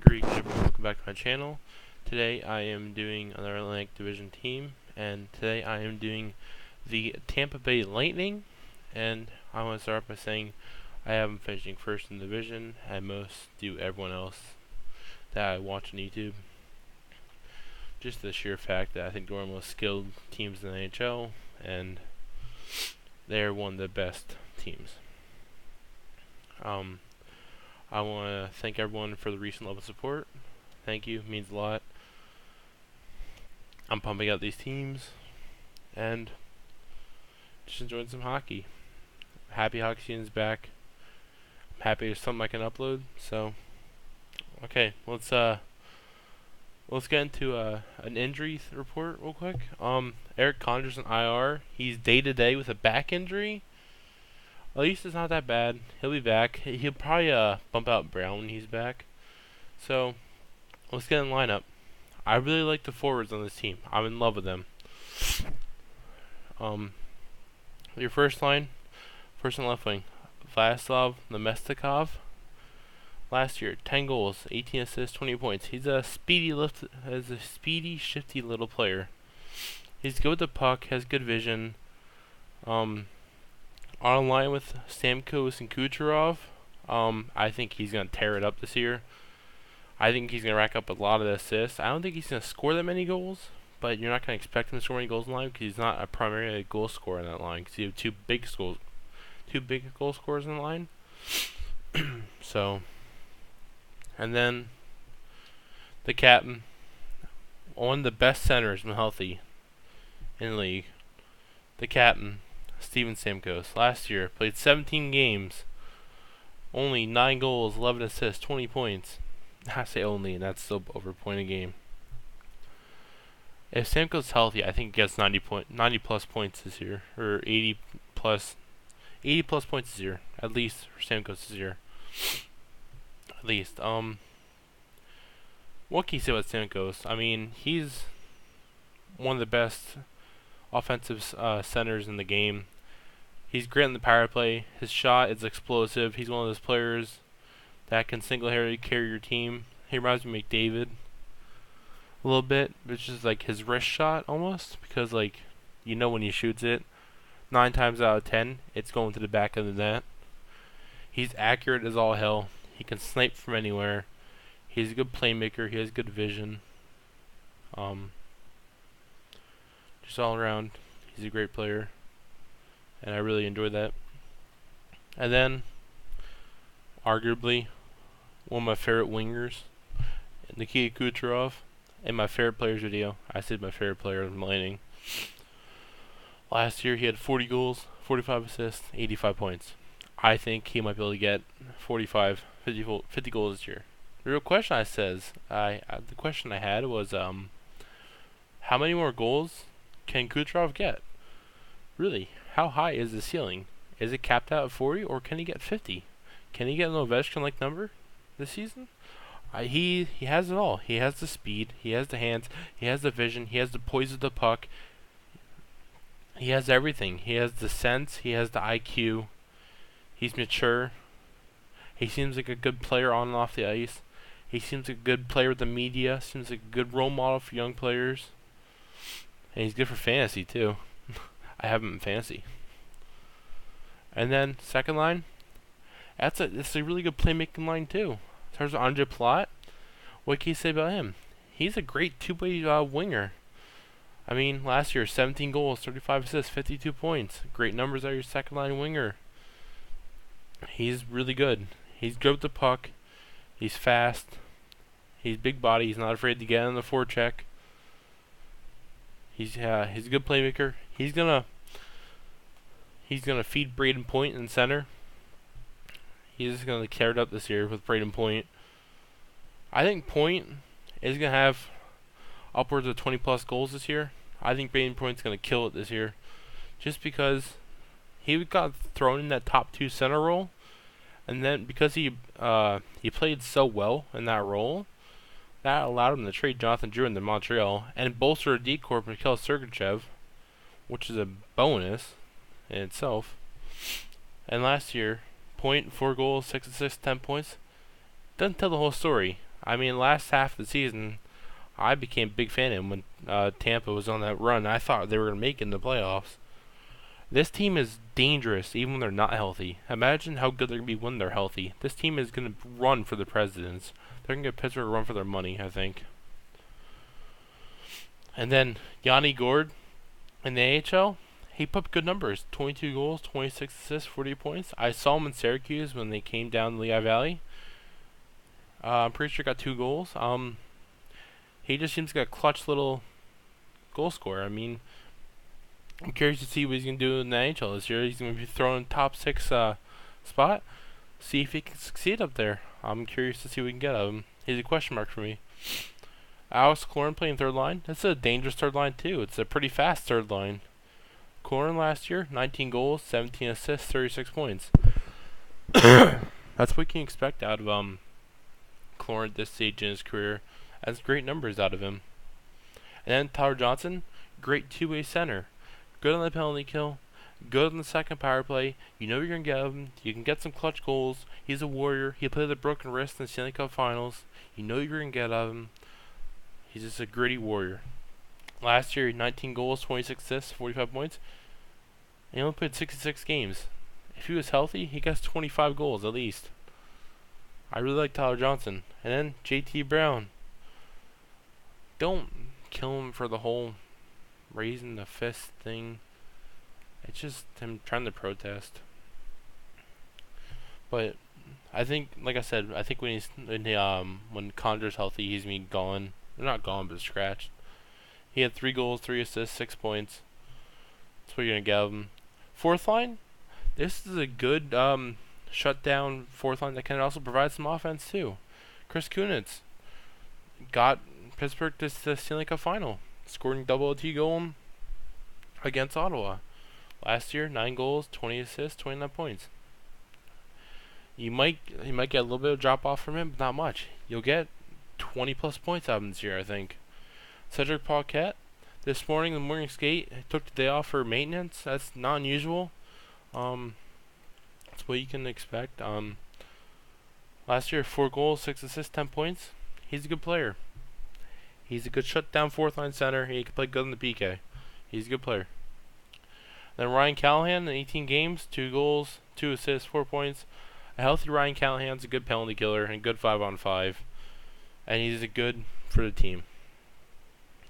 Greetings everyone, welcome back to my channel. Today I am doing another Atlantic Division team, and today I am doing the Tampa Bay Lightning, and I want to start off by saying I have them finishing first in the division, and most do everyone else that I watch on YouTube. Just the sheer fact that I think they're one of the most skilled teams in the NHL, and they're one of the best teams. I want to thank everyone for the recent level of support. Thank you, it means a lot. I'm pumping out these teams and just enjoying some hockey. Happy hockey season's back. I'm happy there's something I can upload. So, okay, let's get into an injury report real quick. Erik Condor's on IR. He's day to day with a back injury. At least it's not that bad. He'll be back. He'll probably bump out Brown when he's back. So let's get in lineup. I really like the forwards on this team. I'm in love with them. Your first line, first and left wing, Vladislav Namestnikov. Last year, 10 goals, 18 assists, 20 points. He's a speedy, shifty little player. He's good with the puck, has good vision. On line with Stamkos and Kucherov. I think he's going to tear it up this year. I think he's going to rack up a lot of assists. I don't think he's going to score that many goals, but you're not going to expect him to score any goals in the line because he's not a primary goal scorer in that line because you have two big goal scorers in the line. So, and then the captain, one of the best centers when healthy in the league. The captain, Steven Stamkos. Last year, played 17 games, only 9 goals, 11 assists, 20 points. I say only, and that's still over a point a game. If Stamkos is healthy, I think he gets 90 plus points this year, or 80 plus points this year, at least for Stamkos this year. At least. What can you say about Stamkos? I mean, he's one of the best offensive centers in the game. He's great in the power play. His shot is explosive. He's one of those players that can single-handedly carry your team. He reminds me of McDavid a little bit, which is like his wrist shot almost, because like when he shoots it, 9 times out of 10, it's going to the back of the net. He's accurate as all hell. He can snipe from anywhere. He's a good playmaker. He has good vision. Just all around, he's a great player, and I really enjoy that. And then, arguably, one of my favorite wingers, Nikita Kucherov. In my favorite players video, I said my favorite player in the Lightning. Last year, he had 40 goals, 45 assists, 85 points. I think he might be able to get 50 goals this year. The real question the question I had was, how many more goals can Kucherov get? Really, how high is the ceiling? Is it capped out at 40, or can he get 50? Can he get an Ovechkin-like number this season? He has it all. He has the speed, he has the hands, he has the vision, he has the poise of the puck. He has everything. He has the sense, he has the IQ. He's mature. He seems like a good player on and off the ice. He seems like a good player with the media. Seems like a good role model for young players. And he's good for fantasy too. I have him in fantasy. And then second line, it's a really good playmaking line too. In terms of Andre Palat, what can you say about him? He's a great two-way winger. I mean, last year 17 goals, 35 assists, 52 points. Great numbers out of your second line winger. He's really good. He's good with the puck. He's fast. He's big body. He's not afraid to get on the forecheck. He's a good playmaker. He's gonna feed Braden Point in center. He's just gonna carry it up this year with Braden Point. I think Point is gonna have upwards of 20 plus goals this year. I think Braden Point's gonna kill it this year, just because he got thrown in that top 2 center role, and then because he played so well in that role, that allowed him to trade Jonathan Drouin to Montreal and bolster a D-corps with Mikhail Sergachev, which is a bonus in itself. And last year, Point, 4 goals, 6 assists, 10 points. Doesn't tell the whole story. I mean, last half of the season, I became a big fan of him when Tampa was on that run. I thought they were going to make it in the playoffs. This team is dangerous even when they're not healthy. Imagine how good they're going to be when they're healthy. This team is going to run for the presidents. They're going to get Pittsburgh to run for their money, I think. And then Yanni Gourde in the AHL, he put up good numbers. 22 goals, 26 assists, 40 points. I saw him in Syracuse when they came down the Lehigh Valley. I'm pretty sure he got 2 goals. He just seems like a clutch little goal scorer. I mean, I'm curious to see what he's going to do in the NHL this year. He's going to be thrown in top 6 spot. See if he can succeed up there. I'm curious to see what we can get out of him. He's a question mark for me. Alex Killorn playing third line. That's a dangerous third line too. It's a pretty fast third line. Killorn last year, 19 goals, 17 assists, 36 points. That's what we can expect out of Killorn at this stage in his career. That's great numbers out of him. And then Tyler Johnson, great two-way center. Good on the penalty kill. Good on the second power play. You know you're going to get him. You can get some clutch goals. He's a warrior. He played with a broken wrist in the Stanley Cup Finals. You know you're going to get out of him. He's just a gritty warrior. Last year, 19 goals, 26 assists, 45 points. And he only played 66 games. If he was healthy, he gets 25 goals at least. I really like Tyler Johnson. And then JT Brown. Don't kill him for the whole raising the fist thing. It's just him trying to protest. But I think, like I said, I think when Conjur's healthy, he's gonna be gone. Not gone, but scratched. He had 3 goals, 3 assists, 6 points. That's what you're gonna give him. Fourth line, this is a good shutdown fourth line that can also provide some offense too. Chris Kunitz got Pittsburgh to the Stanley Cup Final, scoring double OT goal against Ottawa. Last year, 9 goals, 20 assists, 29 points. You might get a little bit of drop off from him, but not much. You'll get 20 plus points out of him this year, I think. Cedric Paquette, this morning in the morning skate, took the day off for maintenance. That's not unusual. That's what you can expect. Last year, 4 goals, 6 assists, 10 points. He's a good player. He's a good shutdown fourth line center. He can play good in the PK. He's a good player. Then Ryan Callahan in 18 games, 2 goals, 2 assists, 4 points. A healthy Ryan Callahan's a good penalty killer and a good 5-on-5. And he's a good for the team.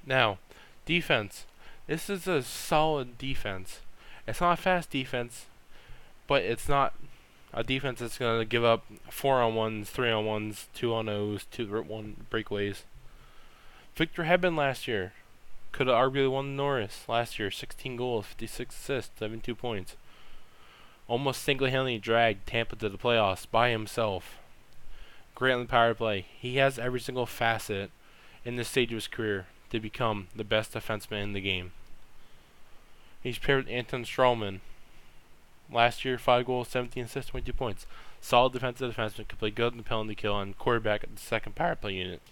Now, defense. This is a solid defense. It's not a fast defense, but it's not a defense that's going to give up 4-on-1s, 3-on-1s, 2-on-0s, 2-1 breakaways. Victor Hedman last year could have arguably won Norris last year. 16 goals, 56 assists, 72 points. Almost single-handedly dragged Tampa to the playoffs by himself. Great on the power play. He has every single facet in this stage of his career to become the best defenseman in the game. He's paired with Anton Strawman. Last year, 5 goals, 17 assists, 22 points. Solid defensive defenseman, could play good in the penalty kill and quarterback at the second power play unit.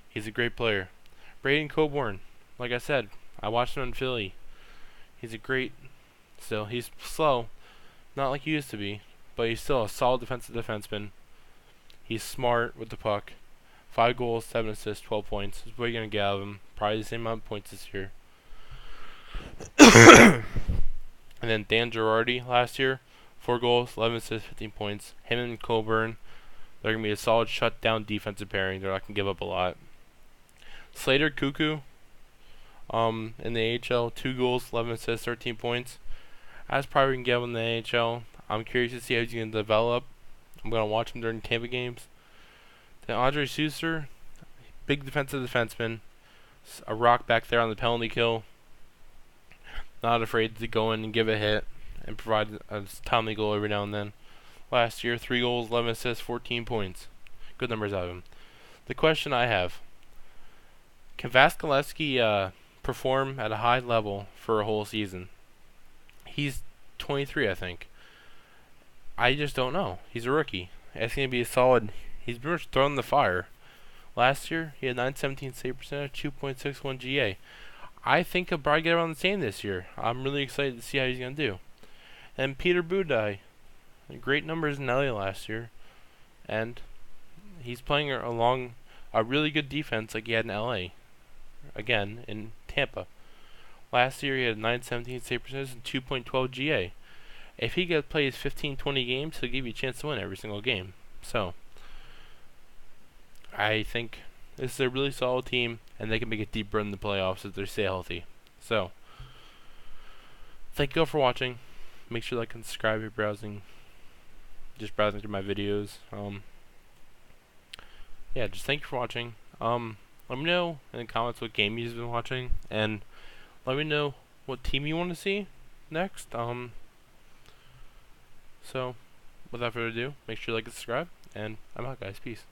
He's a great player. Braden Coburn, like I said, I watched him in Philly. He's a great, still, he's slow, not like he used to be, but he's still a solid defensive defenseman. He's smart with the puck. 5 goals, 7 assists, 12 points. That's what you're going to get out of him. Probably the same amount of points this year. And then Dan Girardi last year, 4 goals, 11 assists, 15 points. Him and Coburn, they're going to be a solid shutdown defensive pairing. They're not going to give up a lot. Slater Cuckoo, in the AHL, 2 goals, 11 assists, 13 points. That's probably going to get him in the AHL. I'm curious to see how he's going to develop. I'm going to watch him during Tampa games. Then Andre Souser, big defensive defenseman. A rock back there on the penalty kill. Not afraid to go in and give a hit and provide a timely goal every now and then. Last year, 3 goals, 11 assists, 14 points. Good numbers out of him. The question I have, can Vasilevsky perform at a high level for a whole season? He's 23, I think. I just don't know. He's a rookie. It's going to be a solid. He's pretty much thrown in the fire. Last year, he had 917 save percentage, 2.61 GA. I think he'll probably get around the same this year. I'm really excited to see how he's going to do. And Peter Budaj, great numbers in LA last year. And he's playing along a really good defense like he had in LA. Again, in Tampa. Last year he had 917 save percentage and 2.12 GA. If he plays 15-20 games, he'll give you a chance to win every single game. So, I think this is a really solid team, and they can make a deep run in the playoffs if they stay healthy. So, thank you all for watching. Make sure to like and subscribe if you're browsing through my videos. Yeah, just thank you for watching. Let me know in the comments what game you've been watching, and let me know what team you want to see next. So, without further ado, make sure to like and subscribe, and I'm out, guys. Peace.